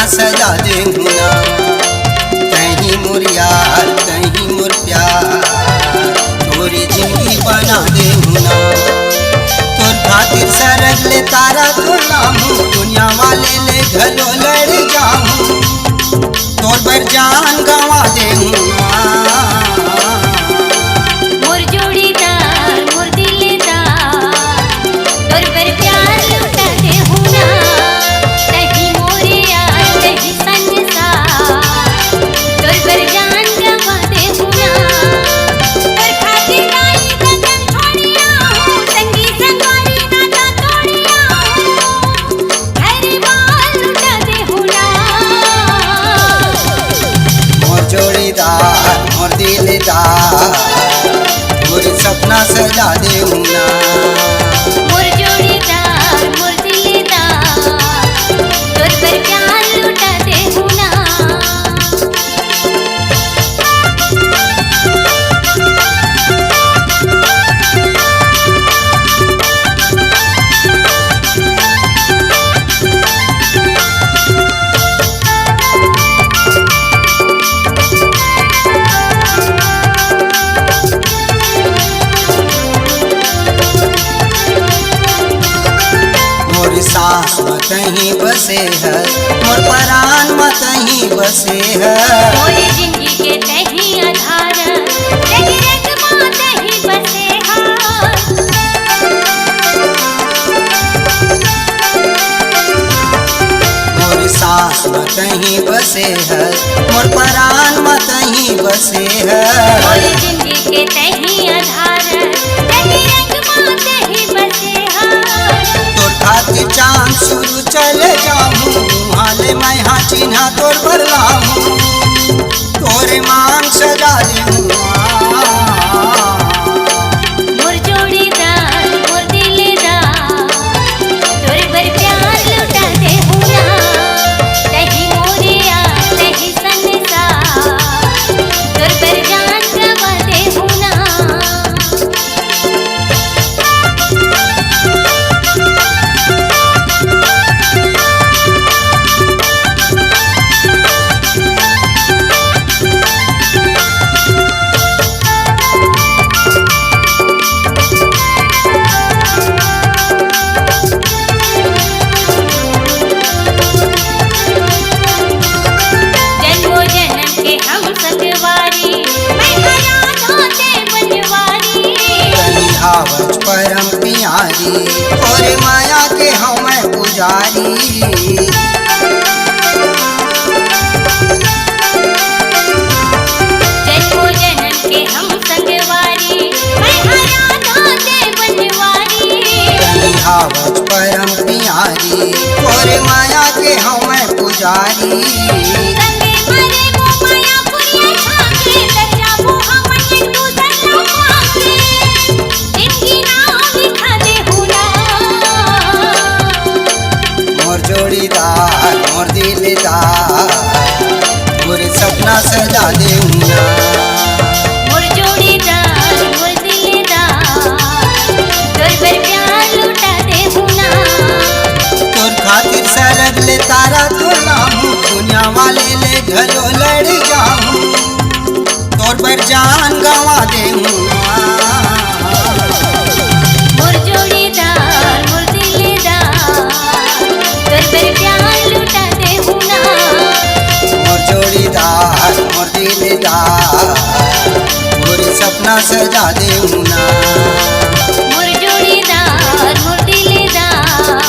सपना सजा दे हुना। कहीं मोर यार कहीं मोर प्यार, तोरी जिंदगी बना दे हुना। तोर खातिर सरग ले तारा तोड़ामू, दुनिया वाले ले घलो लड़ जाऊं, तोर पर जान गवा दे हुना। मोर दिलदार मोर सपना सजा दे हुना। मोर जोड़ीदार मोर दिलदार, तोर पर प्यार लुटा दे हुना। सास मत ही बसे है, मोर परान मत ही बसे है। मोरी जिंदगी के तही आधार, रग रग मात ही बसे है। मोर सास मत ही बसे है, मोर परान मत ही बसे है। मोरी जिंदगी के तही आधार, रग रग मात ही बसे है। खातिर चांद शुरू चले जाऊं, हाले मैं हाँ चिन्हा तोर पर लाऊं, तोरे मांग सजा दूंगा। मोर जोड़ीदार मोर दिलदार, तोर पर प्यार लुटा दे हुना। तही मोरे यार तही संसार, तोर पर जान गवा दे हुना। परम प्यारी और माया के हम पुजारी। जन्मों जन्म के हम संगवारी, मैं राधा दे बनवारी। कहावत परम प्यारी और माया के हम पुजारी। जोड़ीदार मोर दिलदार मोर सपना सजा दे हुना। मोर जोड़ीदार मोर दिलदार, तोर पर प्यार लुटा दे हुना। तोर खातिर सरग ले तारा तोड़ामू, दुनिया वाले ले घलो लड़ जाऊं, तोर पर जान गवा दे हुना। मोर जोड़ीदार मोर दिलदार, तोर पर प्यार लुटा दे हुना। मोर जोड़ीदार मोर दिलदार मोर सपना सजा दे हुना। मोर जोड़ीदार मोर दिलदार,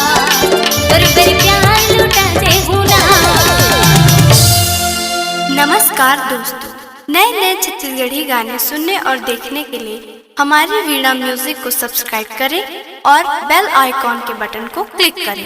तोर पर प्यार लुटा दे हुना। नमस्कार दोस्तों, नए नए छत्तीसगढ़ी गाने सुनने और देखने के लिए हमारी वीणा म्यूजिक को सब्सक्राइब करें और बेल आइकॉन के बटन को क्लिक करें।